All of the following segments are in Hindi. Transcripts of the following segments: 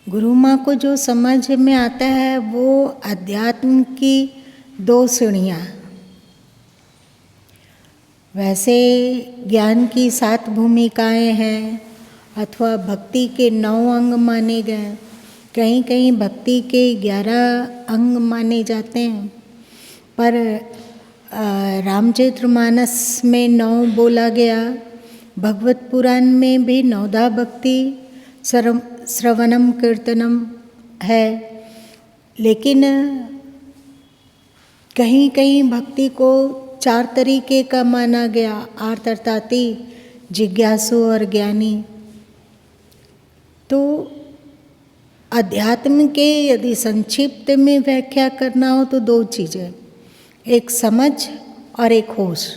गुरु माँ को जो समझ में आता है वो अध्यात्म की 2 सीढ़ियाँ। वैसे ज्ञान की 7 भूमिकाएं हैं अथवा भक्ति के 9 अंग माने गए, कहीं कहीं भक्ति के 11 अंग माने जाते हैं, पर रामचरितमानस में 9 बोला गया, भगवत पुराण में भी 9दा भक्ति श्रवणम कीर्तनम है। लेकिन कहीं कहीं भक्ति को 4 तरीके का माना गया, आर्त अर्थाती, जिज्ञासु और ज्ञानी। तो अध्यात्म के यदि संक्षिप्त में व्याख्या करना हो तो 2 चीज़ें, एक समझ और एक होश।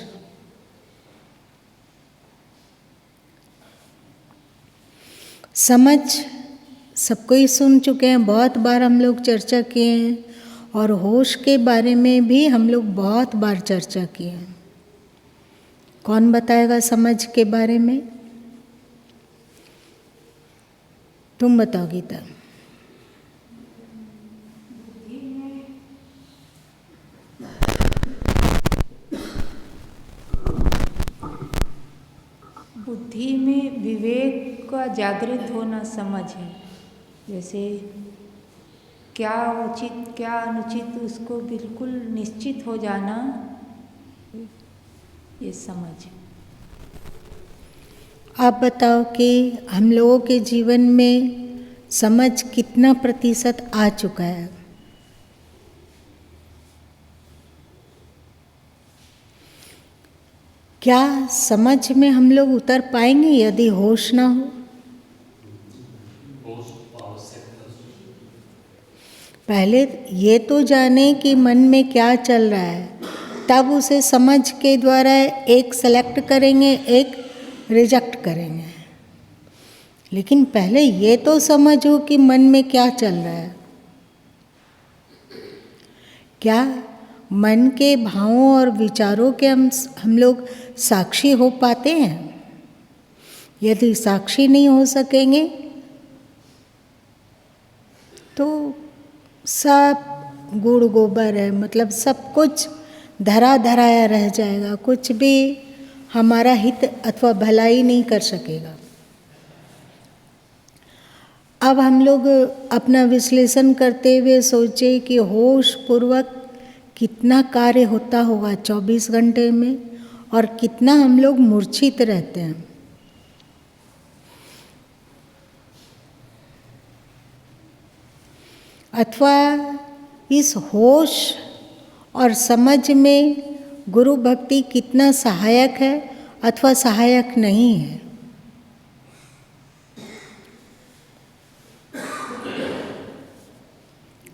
समझ सबको ही सुन चुके हैं, बहुत बार हम लोग चर्चा किए हैं, और होश के बारे में भी हम लोग बहुत बार चर्चा किए हैं। कौन बताएगा समझ के बारे में? तुम बताओ गीता। बुद्धि में विवेक का जागृत होना समझ है। जैसे क्या उचित क्या अनुचित उसको बिल्कुल निश्चित हो जाना, ये समझ है। आप बताओ कि हम लोगों के जीवन में समझ कितना प्रतिशत आ चुका है? क्या समझ में हम लोग उतर पाएंगे यदि होश ना हो? पहले ये तो जाने कि मन में क्या चल रहा है, तब उसे समझ के द्वारा एक सेलेक्ट करेंगे, एक रिजेक्ट करेंगे। लेकिन पहले ये तो समझो कि मन में क्या चल रहा है। क्या मन के भावों और विचारों के हम लोग साक्षी हो पाते हैं? यदि साक्षी नहीं हो सकेंगे तो सब गुड़ गोबर है, मतलब सब कुछ धरा धराया रह जाएगा, कुछ भी हमारा हित अथवा भलाई नहीं कर सकेगा। अब हम लोग अपना विश्लेषण करते हुए सोचे कि होश पूर्वक कितना कार्य होता होगा 24 घंटे में, और कितना हम लोग मूर्छित रहते हैं। अथवा इस होश और समझ में गुरु भक्ति कितना सहायक है अथवा सहायक नहीं है।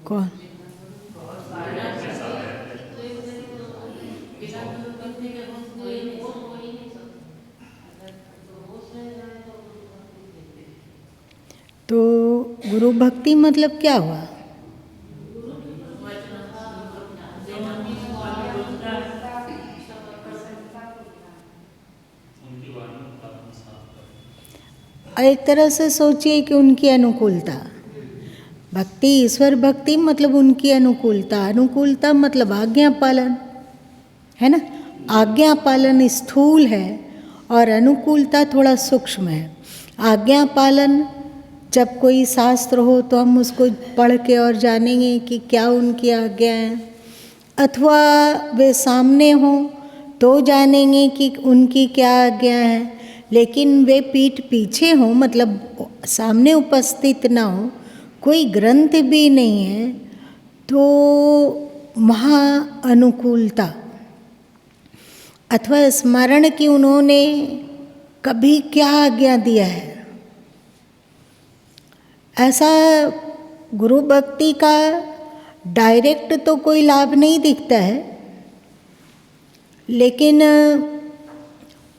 कौन? तो गुरु भक्ति मतलब क्या हुआ? एक तरह से सोचिए कि उनकी अनुकूलता। भक्ति, ईश्वर भक्ति मतलब उनकी अनुकूलता। अनुकूलता मतलब आज्ञा पालन, है ना? आज्ञा पालन स्थूल है और अनुकूलता थोड़ा सूक्ष्म है। आज्ञा पालन जब कोई शास्त्र हो तो हम उसको पढ़ के और जानेंगे कि क्या उनकी आज्ञा है, अथवा वे सामने हो तो जानेंगे कि उनकी क्या आज्ञा है। लेकिन वे पीठ पीछे हो, मतलब सामने उपस्थित ना हो, कोई ग्रंथ भी नहीं है, तो महा अनुकूलता। अथवा स्मरण कि उन्होंने कभी क्या आज्ञा दिया है। ऐसा गुरु भक्ति का डायरेक्ट तो कोई लाभ नहीं दिखता है, लेकिन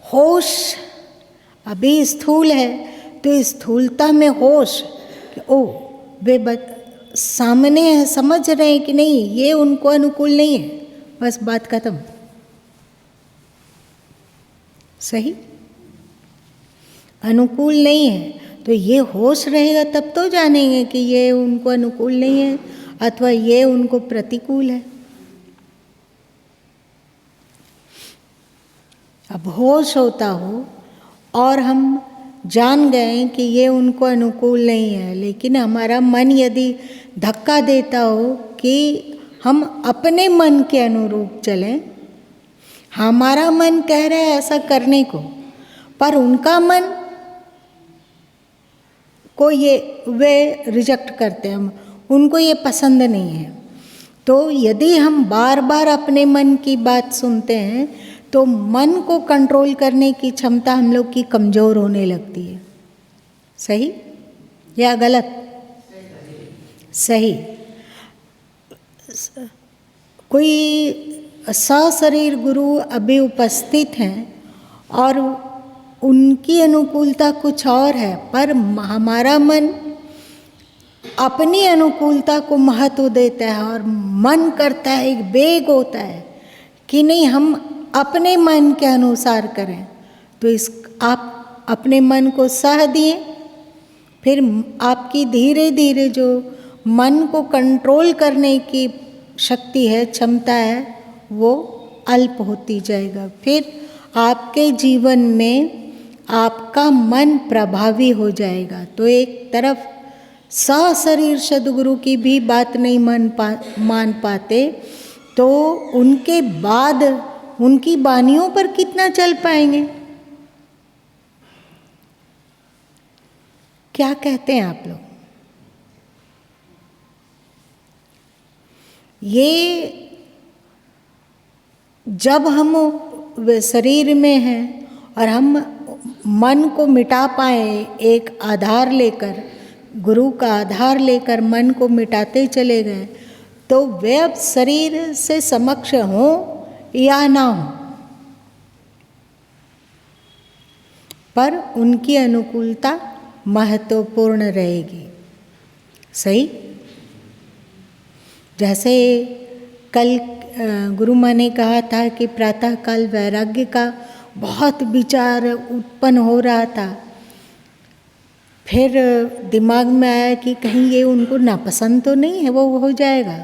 होश अभी स्थूल है, तो स्थूलता में होश कि ओ वे सामने है, समझ रहे हैं कि नहीं ये उनको अनुकूल नहीं है, बस बात खत्म। सही? अनुकूल नहीं है तो ये होश रहेगा तब तो जानेंगे कि ये उनको अनुकूल नहीं है अथवा ये उनको प्रतिकूल है। अब होश होता हो और हम जान गए कि ये उनको अनुकूल नहीं है, लेकिन हमारा मन यदि धक्का देता हो कि हम अपने मन के अनुरूप चलें, हमारा मन कह रहा है ऐसा करने को, पर उनका मन को ये वे रिजेक्ट करते हैं, उनको ये पसंद नहीं है। तो यदि हम बार बार अपने मन की बात सुनते हैं तो मन को कंट्रोल करने की क्षमता हम लोग की कमज़ोर होने लगती है। सही या गलत? सही। कोई सशरीर गुरु अभी उपस्थित हैं और उनकी अनुकूलता कुछ और है, पर हमारा मन अपनी अनुकूलता को महत्व देता है और मन करता है, एक वेग होता है कि नहीं हम अपने मन के अनुसार करें। तो इस आप अपने मन को सह दिए, फिर आपकी धीरे धीरे जो मन को कंट्रोल करने की शक्ति है, क्षमता है, वो अल्प होती जाएगा। फिर आपके जीवन में आपका मन प्रभावी हो जाएगा। तो एक तरफ सशरीर सद्गुरु की भी बात नहीं मान पाते, तो उनके बाद उनकी वाणियों पर कितना चल पाएंगे? क्या कहते हैं आप लोग? ये जब हम शरीर में हैं और हम मन को मिटा पाए, एक आधार लेकर, गुरु का आधार लेकर मन को मिटाते चले गए, तो वे अब शरीर से समक्ष हों या ना हो, पर उनकी अनुकूलता महत्वपूर्ण रहेगी। सही। जैसे कल गुरु माँ ने कहा था कि प्रातःकाल वैराग्य का बहुत विचार उत्पन्न हो रहा था, फिर दिमाग में आया कि कहीं ये उनको नापसंद तो नहीं है, वो हो जाएगा।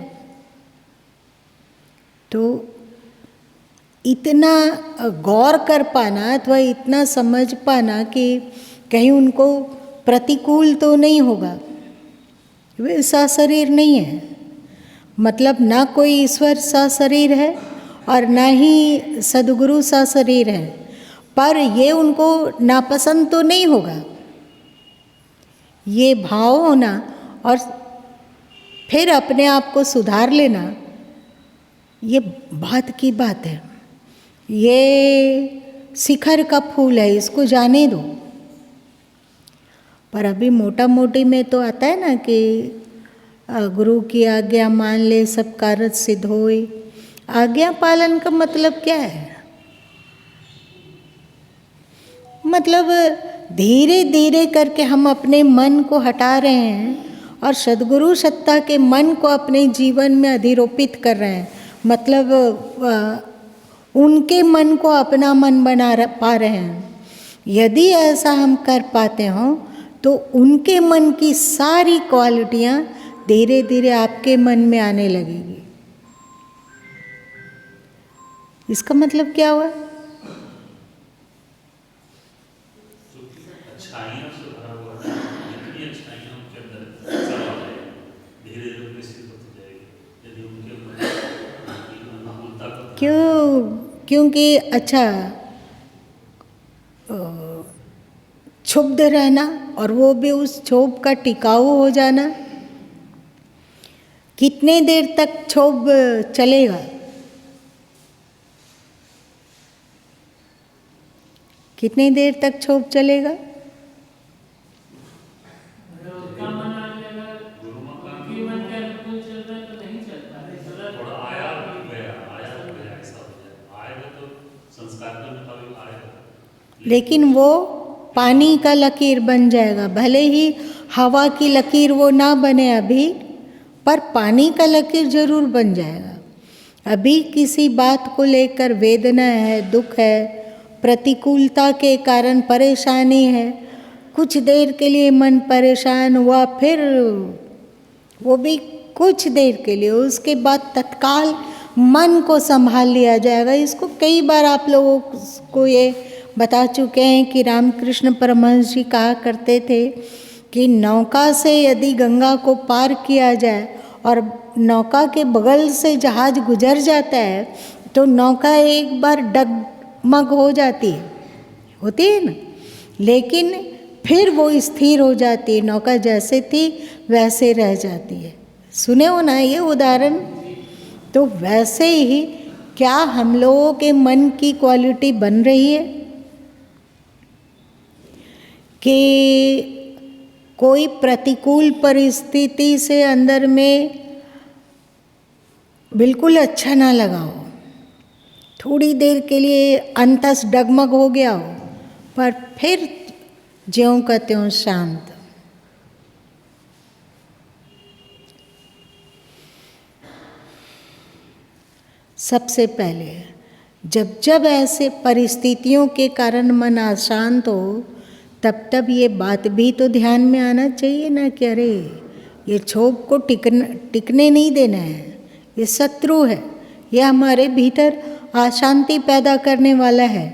तो इतना गौर कर पाना अथवा इतना समझ पाना कि कहीं उनको प्रतिकूल तो नहीं होगा, वे सशरीर नहीं है, मतलब ना कोई ईश्वर सशरीर है और ना ही सद्गुरु सशरीर है, पर ये उनको नापसंद तो नहीं होगा। ये भाव होना और फिर अपने आप को सुधार लेना, ये बात की बात है। ये शिखर का फूल है, इसको जाने दो। पर अभी मोटा मोटी में तो आता है ना कि गुरु की आज्ञा मान ले सब कार्य सिद्ध होए। आज्ञा पालन का मतलब क्या है? मतलब धीरे धीरे करके हम अपने मन को हटा रहे हैं और सद्गुरु सत्ता के मन को अपने जीवन में अधिरोपित कर रहे हैं। मतलब उनके मन को अपना मन बना पा रहे हैं। यदि ऐसा हम कर पाते हों तो उनके मन की सारी क्वालिटियाँ धीरे धीरे आपके मन में आने लगेगी। इसका मतलब क्या हुआ? अच्छाइयों से भरा हुआ है, जितनी अच्छाइयाँ उनके अंदर समा जाएगी, धीरे धीरे विकसित होती जाएगी। यदि उनके अनुकूलता को क्योंकि अच्छा क्षुब्ध रहना और वो भी उस क्षोभ का टिकाऊ हो जाना, कितने देर तक क्षोभ चलेगा? कितनी देर तक क्षोभ चलेगा? लेकिन वो पानी का लकीर बन जाएगा। भले ही हवा की लकीर वो ना बने अभी, पर पानी का लकीर जरूर बन जाएगा। अभी किसी बात को लेकर वेदना है, दुख है, प्रतिकूलता के कारण परेशानी है, कुछ देर के लिए मन परेशान हुआ, फिर वो भी कुछ देर के लिए, उसके बाद तत्काल मन को संभाल लिया जाएगा। इसको कई बार आप लोगों को ये बता चुके हैं कि रामकृष्ण परमहंस जी कहा करते थे कि नौका से यदि गंगा को पार किया जाए और नौका के बगल से जहाज गुजर जाता है तो नौका एक बार डगमग हो जाती है, होती है ना, लेकिन फिर वो स्थिर हो जाती है, नौका जैसे थी वैसे रह जाती है। सुने हो ना ये उदाहरण? तो वैसे ही क्या हम लोगों के मन की क्वालिटी बन रही है कि कोई प्रतिकूल परिस्थिति से अंदर में बिल्कुल अच्छा ना लगा हो, थोड़ी देर के लिए अंतस डगमग हो गया हो, पर फिर ज्यों का त्यों शांत। सबसे पहले जब जब ऐसे परिस्थितियों के कारण मन अशांत हो तब तब ये बात भी तो ध्यान में आना चाहिए ना कि अरे ये क्षोभ को टिकने नहीं देना है, ये शत्रु है, ये हमारे भीतर अशांति पैदा करने वाला है,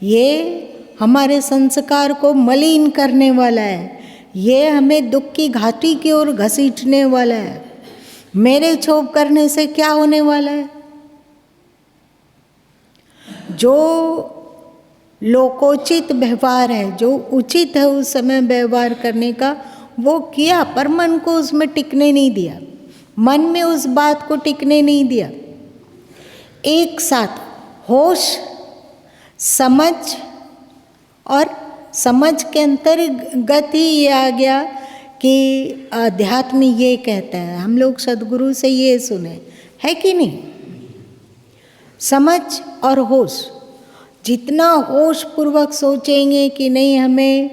ये हमारे संस्कार को मलिन करने वाला है, ये हमें दुख की घाटी की ओर घसीटने वाला है। मेरे क्षोभ करने से क्या होने वाला है? जो लोकोचित व्यवहार है, जो उचित है उस समय व्यवहार करने का, वो किया, पर मन को उसमें टिकने नहीं दिया, मन में उस बात को टिकने नहीं दिया। एक साथ होश, समझ, और समझ के अंतर्गत ही ये आ गया कि अध्यात्म ये कहता है, हम लोग सदगुरु से ये सुने है कि नहीं। समझ और होश, जितना होश पूर्वक सोचेंगे कि नहीं हमें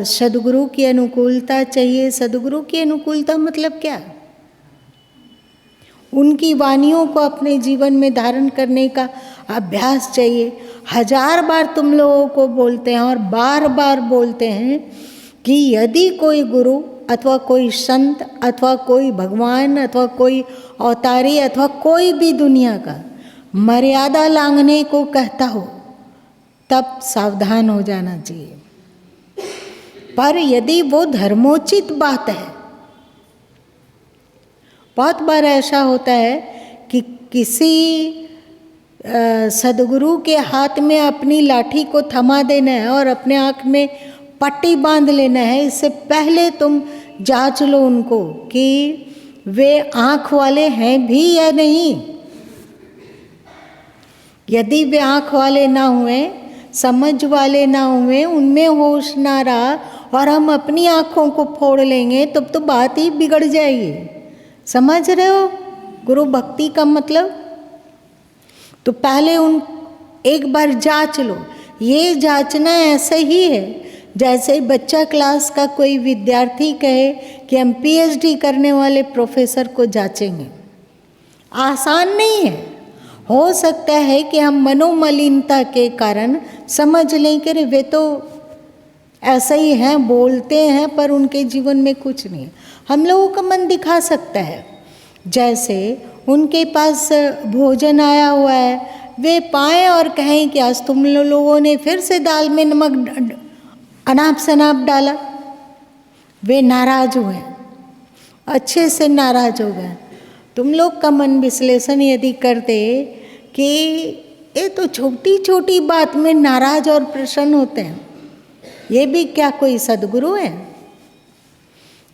सदगुरु की अनुकूलता चाहिए। सदगुरु की अनुकूलता मतलब क्या? उनकी वाणियों को अपने जीवन में धारण करने का अभ्यास चाहिए। 1000 बार तुम लोगों को बोलते हैं और बार बार बोलते हैं कि यदि कोई गुरु अथवा कोई संत अथवा कोई भगवान अथवा कोई अवतारी अथवा कोई भी दुनिया का मर्यादा लांघने को कहता हो तब सावधान हो जाना चाहिए। पर यदि वो धर्मोचित बात है, बहुत बार ऐसा होता है कि किसी सदगुरु के हाथ में अपनी लाठी को थमा देना है और अपने आँख में पट्टी बांध लेना है, इससे पहले तुम जांच लो उनको कि वे आँख वाले हैं भी या नहीं। यदि वे आँख वाले ना हुए, समझ वाले ना हुए, उनमें होश ना रहा और हम अपनी आँखों को फोड़ लेंगे तब तो बात ही बिगड़ जाएगी। समझ रहे हो गुरु भक्ति का मतलब? तो पहले एक बार जांच लो। ये जांचना ऐसे ही है जैसे बच्चा क्लास का कोई विद्यार्थी कहे कि हम पीएचडी करने वाले प्रोफेसर को जांचेंगे। आसान नहीं है। हो सकता है कि हम मनोमलिनता के कारण समझ लें कि वे तो ऐसा ही हैं, बोलते हैं, पर उनके जीवन में कुछ नहीं है। हम लोगों का मन दिखा सकता है। जैसे उनके पास भोजन आया हुआ है, वे पाएं और कहें कि आज तुम लोगों ने फिर से दाल में नमक अनाप शनाप डाला। वे नाराज हुए, अच्छे से नाराज हो गए। तुम लोग का मन विश्लेषण यदि करते कि ये तो छोटी छोटी बात में नाराज और प्रसन्न होते हैं, ये भी क्या कोई सदगुरु है?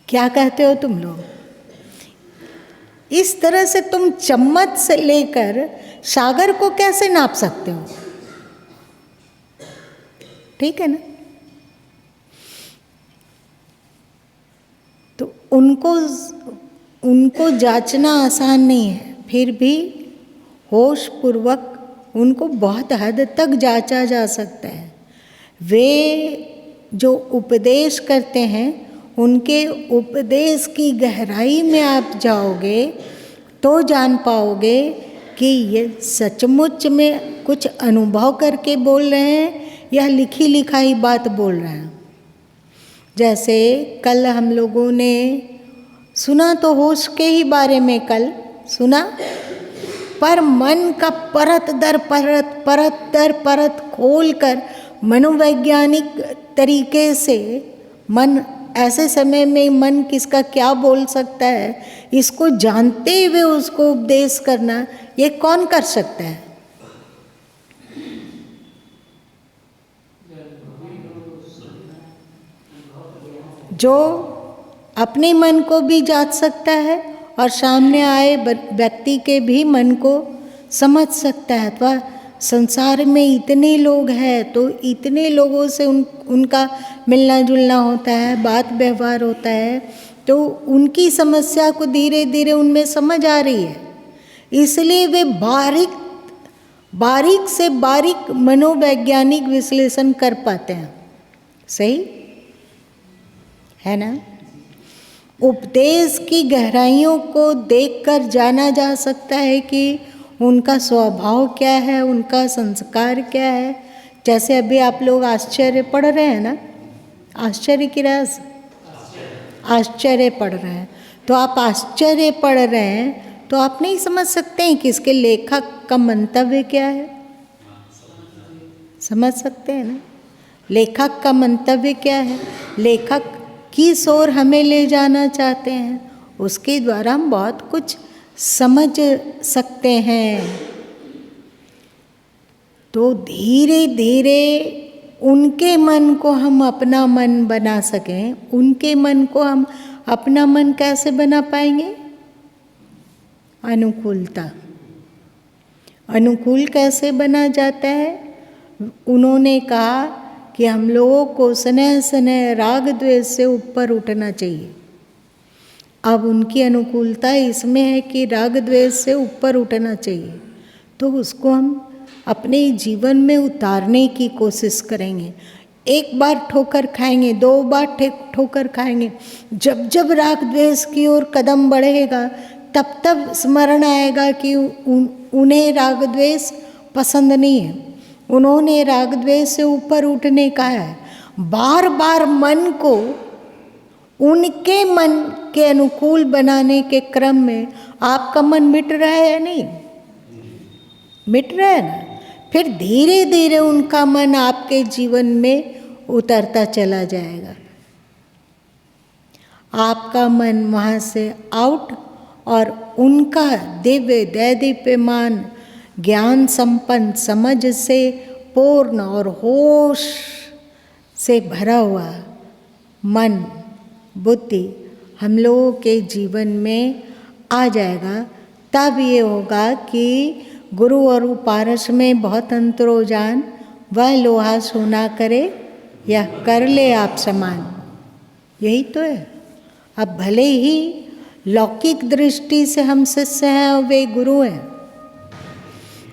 क्या कहते हो तुम लोग? इस तरह से तुम चम्मच से लेकर सागर को कैसे नाप सकते हो? ठीक है ना? तो उनको जांचना आसान नहीं है, फिर भी होश पूर्वक उनको बहुत हद तक जांचा जा सकता है। वे जो उपदेश करते हैं उनके उपदेश की गहराई में आप जाओगे तो जान पाओगे कि ये सचमुच में कुछ अनुभव करके बोल रहे हैं या लिखी लिखाई बात बोल रहे हैं। जैसे कल हम लोगों ने सुना तो होश के ही बारे में कल सुना, पर मन का परत दर परत खोल कर मनोवैज्ञानिक तरीके से मन ऐसे समय में मन किसका क्या बोल सकता है, इसको जानते हुए उसको उपदेश करना, ये कौन कर सकता है? जो अपने मन को भी जांच सकता है और सामने आए व्यक्ति के भी मन को समझ सकता है। अथवा संसार में इतने लोग हैं तो इतने लोगों से उनका मिलना जुलना होता है, बात व्यवहार होता है, तो उनकी समस्या को धीरे धीरे उनमें समझ आ रही है, इसलिए वे बारीक से बारीक मनोवैज्ञानिक विश्लेषण कर पाते हैं। सही है ना? उपदेश की गहराइयों को देखकर जाना जा सकता है कि उनका स्वभाव क्या है, उनका संस्कार क्या है। जैसे अभी आप लोग आश्चर्य पढ़ रहे हैं ना, आश्चर्य की रास, आश्चर्य पढ़ रहे हैं, तो आप आश्चर्य पढ़ रहे हैं तो आप नहीं समझ सकते हैं कि इसके लेखक का मंतव्य क्या है? समझ सकते हैं ना? लेखक का मंतव्य क्या है, लेखक किस ओर हमें ले जाना चाहते हैं, उसके द्वारा हम बहुत कुछ समझ सकते हैं। तो धीरे धीरे उनके मन को हम अपना मन बना सकें। उनके मन को हम अपना मन कैसे बना पाएंगे? अनुकूलता। अनुकूल कैसे बना जाता है? उन्होंने कहा कि हम लोगों को स्नेह स्नेह राग द्वेष से ऊपर उठना चाहिए। अब उनकी अनुकूलता इसमें है कि राग द्वेष से ऊपर उठना चाहिए, तो उसको हम अपने जीवन में उतारने की कोशिश करेंगे। एक बार ठोकर खाएंगे, 2 बार ठोकर खाएंगे, जब जब राग द्वेष की ओर कदम बढ़ेगा तब तब स्मरण आएगा कि उन्हें राग द्वेष पसंद नहीं है, उन्होंने राग द्वेष से ऊपर उठने का है। बार बार मन को उनके मन के अनुकूल बनाने के क्रम में आपका मन मिट रहा है या नहीं? मिट रहा है ना? फिर धीरे धीरे उनका मन आपके जीवन में उतरता चला जाएगा। आपका मन वहाँ से आउट और उनका दिव्य दैदीप्यमान ज्ञान संपन्न समझ से पूर्ण और होश से भरा हुआ मन बुद्धि हम लोगों के जीवन में आ जाएगा। तब ये होगा कि गुरु और उपारस में बहुत अंतर हो जान, वह लोहा सोना करे या कर ले आप समान। यही तो है। अब भले ही लौकिक दृष्टि से हम शिष्य हैं और वे गुरु हैं,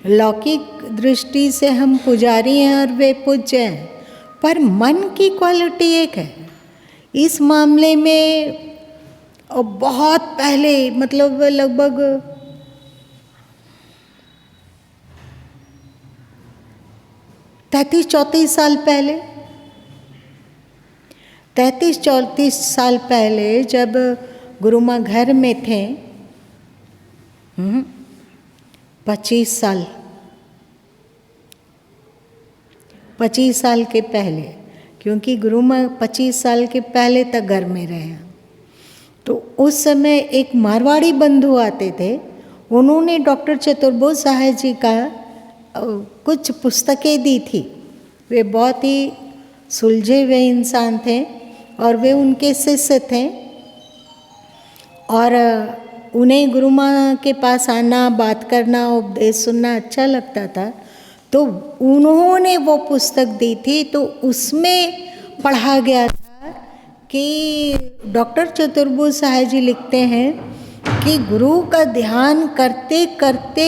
लौकिक दृष्टि से हम पुजारी हैं और वे पूज्य हैं, पर मन की क्वालिटी एक है। इस मामले में बहुत पहले, मतलब लगभग 33-34 साल पहले, 33-34 साल पहले जब गुरु माँ घर में थे, 25 साल के पहले, क्योंकि गुरु माँ 25 साल के पहले तक घर में रहे हैं, तो उस समय एक मारवाड़ी बंधु आते थे। उन्होंने डॉक्टर चतुर्भुज साहब जी का कुछ पुस्तकें दी थी। वे बहुत ही सुलझे हुए इंसान थे और वे उनके शिष्य थे, और उन्हें गुरु माँ के पास आना, बात करना, उपदेश सुनना अच्छा लगता था। तो उन्होंने वो पुस्तक दी थी, तो उसमें पढ़ा गया था कि डॉक्टर चतुर्भुज साहब जी लिखते हैं कि गुरु का ध्यान करते करते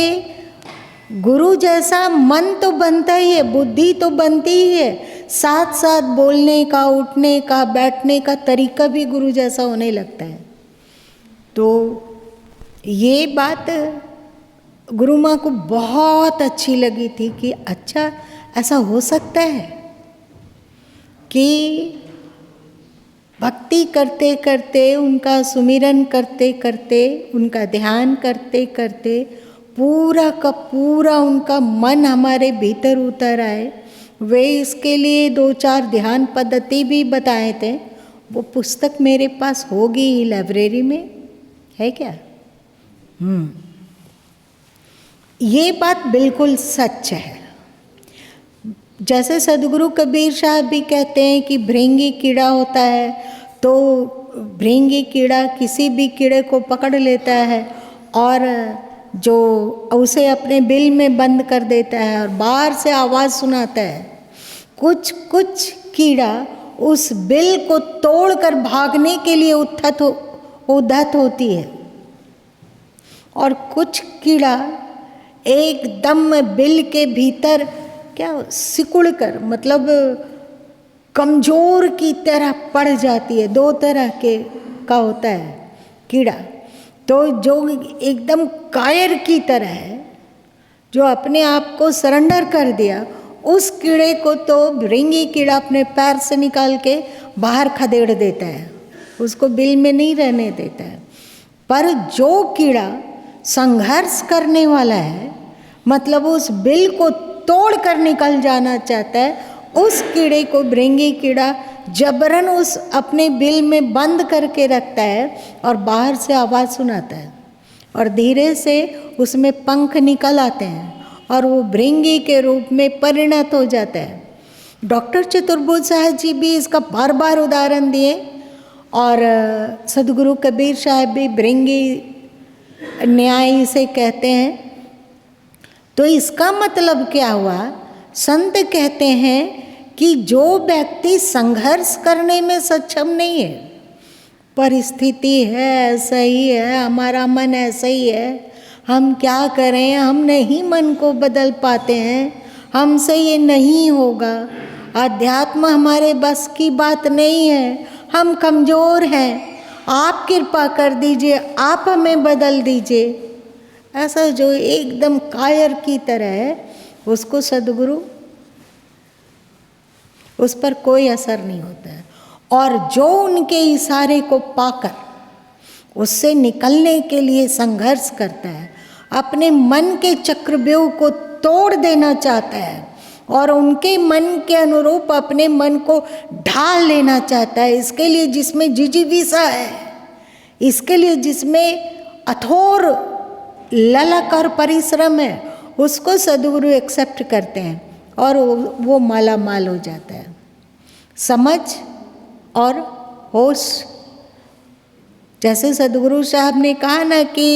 गुरु जैसा मन तो बनता ही है, बुद्धि तो बनती ही है, साथ साथ बोलने का, उठने का, बैठने का तरीका भी गुरु जैसा होने लगता है। तो ये बात गुरु माँ को बहुत अच्छी लगी थी कि अच्छा ऐसा हो सकता है कि भक्ति करते करते, उनका सुमिरन करते करते, उनका ध्यान करते करते पूरा का पूरा उनका मन हमारे भीतर उतर आए। वे इसके लिए 2-4 ध्यान पद्धति भी बताए थे। वो पुस्तक मेरे पास होगी ही, लाइब्रेरी में है क्या? ये बात बिल्कुल सच है। जैसे सदगुरु कबीर साहब भी कहते हैं कि भृंगी कीड़ा होता है, तो भृंगी कीड़ा किसी भी कीड़े को पकड़ लेता है और जो उसे अपने बिल में बंद कर देता है और बाहर से आवाज़ सुनाता है। कुछ कुछ कीड़ा उस बिल को तोड़कर भागने के लिए उद्धत होती है और कुछ कीड़ा एकदम बिल के भीतर क्या सिकुड़ कर, मतलब कमजोर की तरह पड़ जाती है। 2 तरह के का होता है कीड़ा। तो जो एकदम कायर की तरह है, जो अपने आप को सरेंडर कर दिया, उस कीड़े को तो भृंगी कीड़ा अपने पैर से निकाल के बाहर खदेड़ देता है, उसको बिल में नहीं रहने देता है। पर जो कीड़ा संघर्ष करने वाला है, मतलब उस बिल को तोड़ कर निकल जाना चाहता है, उस कीड़े को भृंगी कीड़ा जबरन उस अपने बिल में बंद करके रखता है और बाहर से आवाज़ सुनाता है और धीरे से उसमें पंख निकल आते हैं और वो भृंगी के रूप में परिणत हो जाता है। डॉक्टर चतुर्भुज साहब जी भी इसका बार बार उदाहरण दिए और सदगुरु कबीर साहब भी भृंगी न्याय से कहते हैं। तो इसका मतलब क्या हुआ? संत कहते हैं कि जो व्यक्ति संघर्ष करने में सक्षम नहीं है, परिस्थिति है ऐसा ही है, हमारा मन ऐसा ही है, हम क्या करें, हम नहीं मन को बदल पाते हैं, हमसे ये नहीं होगा, अध्यात्म हमारे बस की बात नहीं है, हम कमज़ोर हैं, आप कृपा कर दीजिए, आप हमें बदल दीजिए, ऐसा जो एकदम कायर की तरह है, उसको सदगुरु, उस पर कोई असर नहीं होता है। और जो उनके इशारे को पाकर उससे निकलने के लिए संघर्ष करता है, अपने मन के चक्रव्यूह को तोड़ देना चाहता है और उनके मन के अनुरूप अपने मन को ढाल लेना चाहता है, इसके लिए जिसमें जिजीविषा है, इसके लिए जिसमें अथोर ललक और परिश्रम है, उसको सदगुरु एक्सेप्ट करते हैं और वो माला माल हो जाता है। समझ और होश, जैसे सदगुरु साहब ने कहा ना कि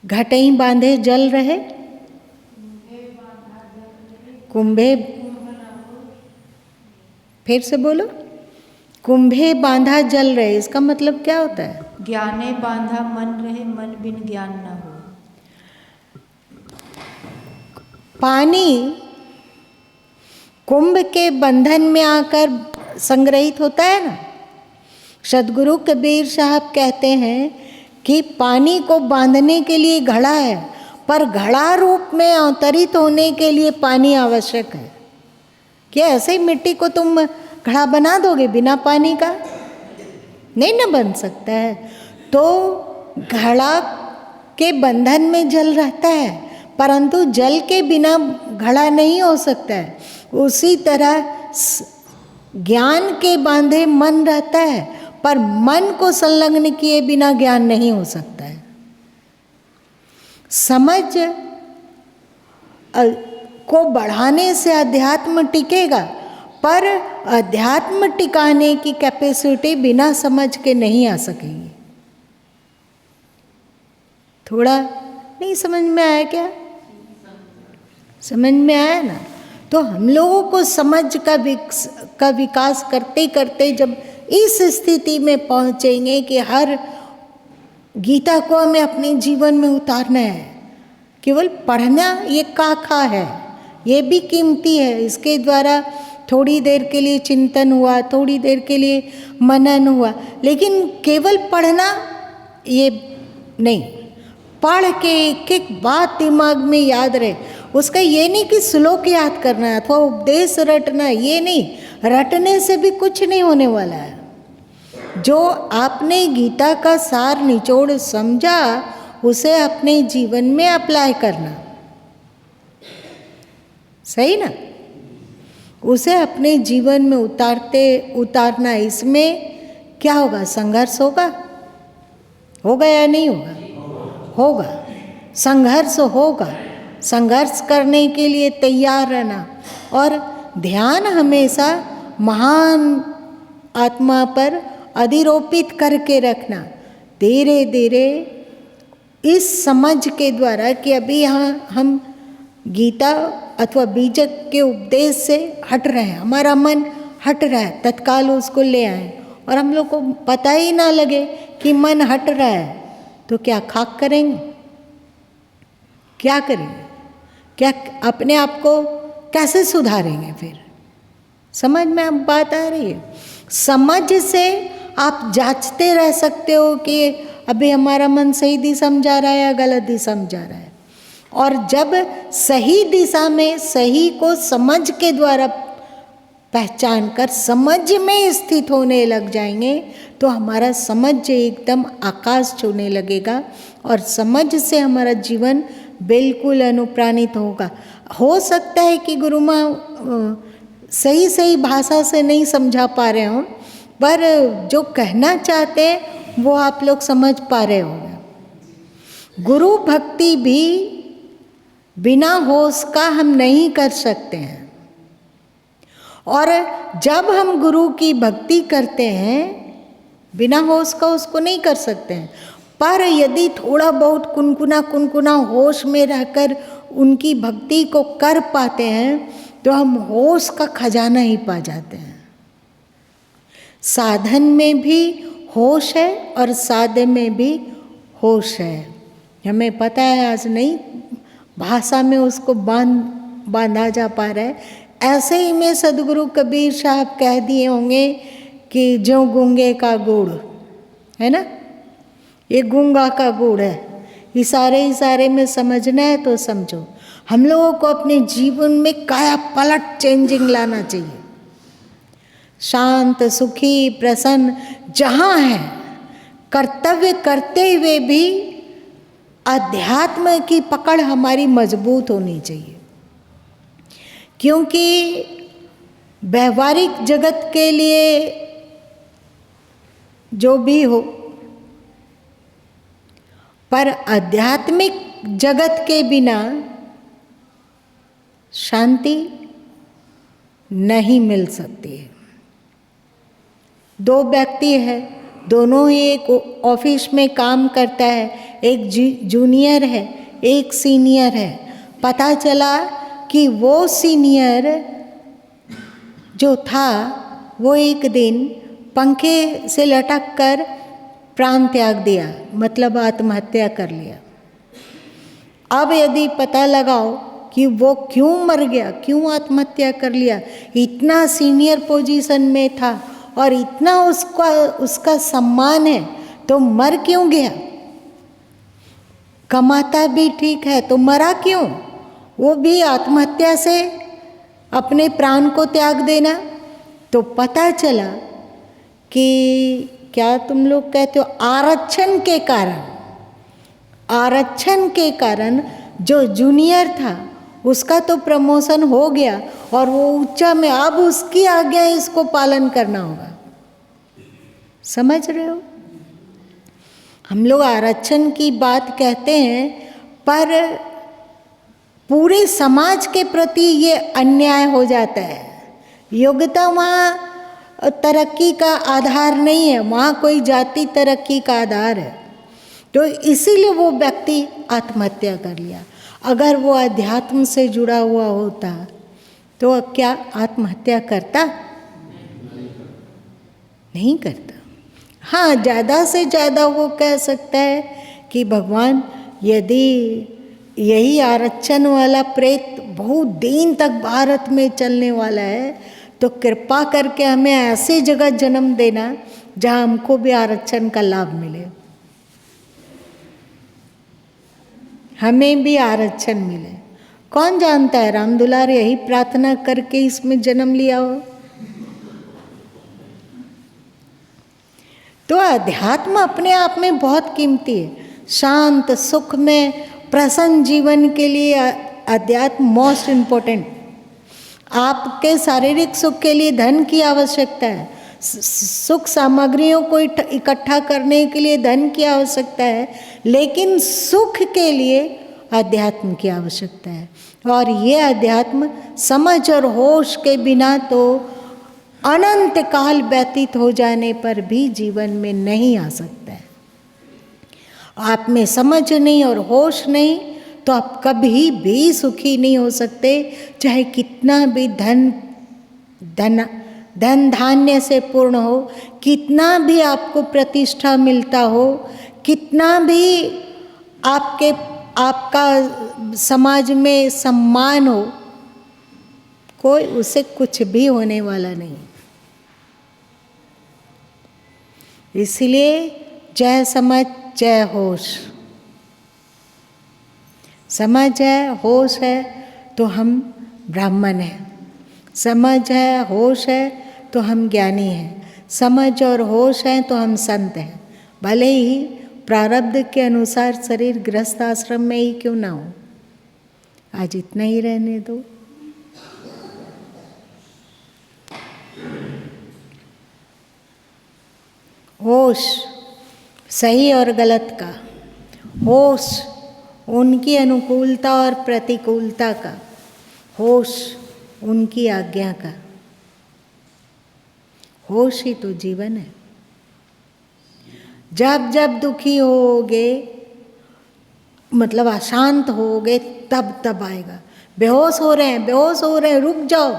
घटई बांधे जल रहे, कुंभे, फिर से बोलो, कुंभे बांधा जल रहे, इसका मतलब क्या होता है? ज्ञाने बांधा मन रहे, मन बिन ज्ञान न हो। पानी कुंभ के बंधन में आकर संग्रहित होता है ना। सदगुरु कबीर साहब कहते हैं कि पानी को बांधने के लिए घड़ा है, पर घड़ा रूप में अवतरित होने के लिए पानी आवश्यक है। क्या ऐसे ही मिट्टी को तुम घड़ा बना दोगे बिना पानी का? नहीं ना बन सकता है। तो घड़ा के बंधन में जल रहता है, परंतु जल के बिना घड़ा नहीं हो सकता है। उसी तरह ज्ञान के बांधे मन रहता है, पर मन को संलग्न किए बिना ज्ञान नहीं हो सकता है। समझ को बढ़ाने से अध्यात्म टिकेगा, पर अध्यात्म टिकाने की कैपेसिटी बिना समझ के नहीं आ सकेगी। थोड़ा नहीं समझ में आया क्या? समझ में आया ना? तो हम लोगों को समझ का विकास करते करते जब इस स्थिति में पहुंचेंगे कि हर गीता को हमें अपने जीवन में उतारना है, केवल पढ़ना ये काखा है, ये भी कीमती है, इसके द्वारा थोड़ी देर के लिए चिंतन हुआ, थोड़ी देर के लिए मनन हुआ, लेकिन केवल पढ़ना ये नहीं। पढ़ के एक एक बात दिमाग में याद रहे। उसका ये नहीं कि श्लोक याद करना है अथवा उपदेश रटना है, ये नहीं, रटने से भी कुछ नहीं होने वाला है। जो आपने गीता का सार निचोड़ समझा उसे अपने जीवन में अप्लाई करना, सही ना, उसे अपने जीवन में उतारना। इसमें क्या होगा? संघर्ष होगा या नहीं होगा? संघर्ष होगा। संघर्ष करने के लिए तैयार रहना और ध्यान हमेशा महान आत्मा पर अधिरोपित करके रखना। धीरे धीरे इस समझ के द्वारा कि अभी यहाँ हम गीता अथवा बीजक के उपदेश से हट रहे हैं, हमारा मन हट रहा है, तत्काल उसको ले आए और हम लोग को पता ही ना लगे कि मन हट रहा है, तो क्या खाक करेंगे? क्या करेंगे? क्या अपने आप को कैसे सुधारेंगे? फिर समझ में अब बात आ रही है? समझ से आप जांचते रह सकते हो कि अभी हमारा मन सही दिशा में जा रहा है या गलत दिशा में जा रहा है। और जब सही दिशा में सही को समझ के द्वारा पहचान कर समझ में स्थित होने लग जाएंगे तो हमारा समझ एकदम आकाश छूने लगेगा और समझ से हमारा जीवन बिल्कुल अनुप्राणित होगा। हो सकता है कि गुरु माँ सही भाषा से नहीं समझा पा रहे हों, पर जो कहना चाहते हैं वो आप लोग समझ पा रहे होंगे। गुरु भक्ति भी बिना होश का हम नहीं कर सकते हैं, और जब हम गुरु की भक्ति करते हैं बिना होश का उसको नहीं कर सकते हैं। पर यदि थोड़ा बहुत कुनकुना होश में रहकर उनकी भक्ति को कर पाते हैं तो हम होश का खजाना ही पा जाते हैं। साधन में भी होश है और साधन में भी होश है। हमें पता है, आज नहीं भाषा में उसको बांधा जा पा रहा है। ऐसे ही में सदगुरु कबीर साहब कह दिए होंगे कि जो गूंगे का गुड़ है ना, ये गूंगा का गुड़ है। इशारे में समझना है तो समझो। हम लोगों को अपने जीवन में काया पलट चेंजिंग लाना चाहिए। शांत, सुखी, प्रसन्न जहाँ है, कर्तव्य करते हुए भी अध्यात्म की पकड़ हमारी मजबूत होनी चाहिए। क्योंकि व्यवहारिक जगत के लिए जो भी हो, पर आध्यात्मिक जगत के बिना शांति नहीं मिल सकती है। दो व्यक्ति है, दोनों ही एक ऑफिस में काम करता है, एक जूनियर है एक सीनियर है। पता चला कि वो सीनियर जो था वो एक दिन पंखे से लटक कर प्राण त्याग दिया, मतलब आत्महत्या कर लिया। अब यदि पता लगाओ कि वो क्यों मर गया, क्यों आत्महत्या कर लिया, इतना सीनियर पोजीशन में था और इतना उसका सम्मान है, तो मर क्यों गया? कमाता भी ठीक है तो मरा क्यों? वो भी आत्महत्या से अपने प्राण को त्याग देना। तो पता चला कि क्या तुम लोग कहते हो, आरक्षण के कारण जो जूनियर था उसका तो प्रमोशन हो गया और वो ऊंचा में, अब उसकी आज्ञा इसको पालन करना होगा। समझ रहे हो? हम लोग आरक्षण की बात कहते हैं, पर पूरे समाज के प्रति ये अन्याय हो जाता है। योग्यता वहाँ तरक्की का आधार नहीं है, वहाँ कोई जाति तरक्की का आधार है। तो इसीलिए वो व्यक्ति आत्महत्या कर लिया। अगर वो अध्यात्म से जुड़ा हुआ होता तो क्या आत्महत्या करता? नहीं करता। हाँ, ज़्यादा से ज़्यादा वो कह सकता है कि भगवान, यदि यही आरक्षण वाला प्रेत बहुत दिन तक भारत में चलने वाला है तो कृपा करके हमें ऐसी जगह जन्म देना जहाँ हमको भी आरक्षण का लाभ मिले। हमें भी आरक्षण मिले। कौन जानता है राम दुलार यही प्रार्थना करके इसमें जन्म लिया हो। तो अध्यात्म अपने आप में बहुत कीमती है। शांत सुख में प्रसन्न जीवन के लिए अध्यात्म मोस्ट इम्पोर्टेंट। आपके शारीरिक सुख के लिए धन की आवश्यकता है, सुख सामग्रियों को इकट्ठा करने के लिए धन की आवश्यकता है, लेकिन सुख के लिए अध्यात्म की आवश्यकता है। और ये अध्यात्म समझ और होश के बिना तो अनंत काल व्यतीत हो जाने पर भी जीवन में नहीं आ सकता है। आप में समझ नहीं और होश नहीं तो आप कभी भी सुखी नहीं हो सकते, चाहे कितना भी धन धान्य से पूर्ण हो, कितना भी आपको प्रतिष्ठा मिलता हो, कितना भी आपका समाज में सम्मान हो, कोई उसे कुछ भी होने वाला नहीं। इसलिए जय समझ जय होश। समझ है होश है तो हम ब्राह्मण हैं, समझ है होश है तो हम ज्ञानी हैं, समझ और होश है तो हम संत हैं। भले ही प्रारब्ध के अनुसार शरीर गृहस्थ आश्रम में ही क्यों ना हो। आज इतना ही रहने दो। होश सही और गलत का, होश उनकी अनुकूलता और प्रतिकूलता का, होश उनकी आज्ञा का। होश ही तो जीवन है। जब जब दुखी होगे, मतलब अशांत होगे, तब आएगा। बेहोश हो रहे हैं, बेहोश हो रहे हैं, रुक जाओ,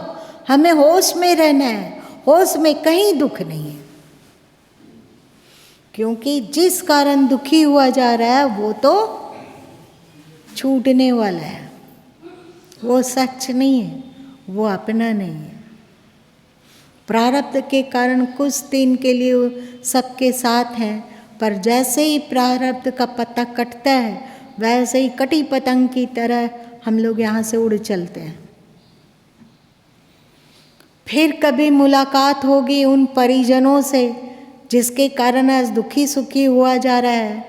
हमें होश में रहना है। होश में कहीं दुख नहीं है, क्योंकि जिस कारण दुखी हुआ जा रहा है वो तो छूटने वाला है, वो सच नहीं है, वो अपना नहीं है। प्रारब्ध के कारण कुछ दिन के लिए सबके साथ हैं, पर जैसे ही प्रारब्ध का पत्ता कटता है वैसे ही कटी पतंग की तरह हम लोग यहाँ से उड़ चलते हैं। फिर कभी मुलाकात होगी उन परिजनों से जिसके कारण आज दुखी सुखी हुआ जा रहा है,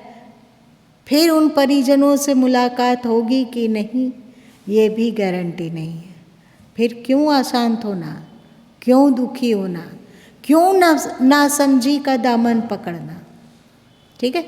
फिर उन परिजनों से मुलाकात होगी कि नहीं, ये भी गारंटी नहीं है। फिर क्यों अशांत होना, क्यों दुखी होना, क्यों ना समझी का दामन पकड़ना। ठीक है।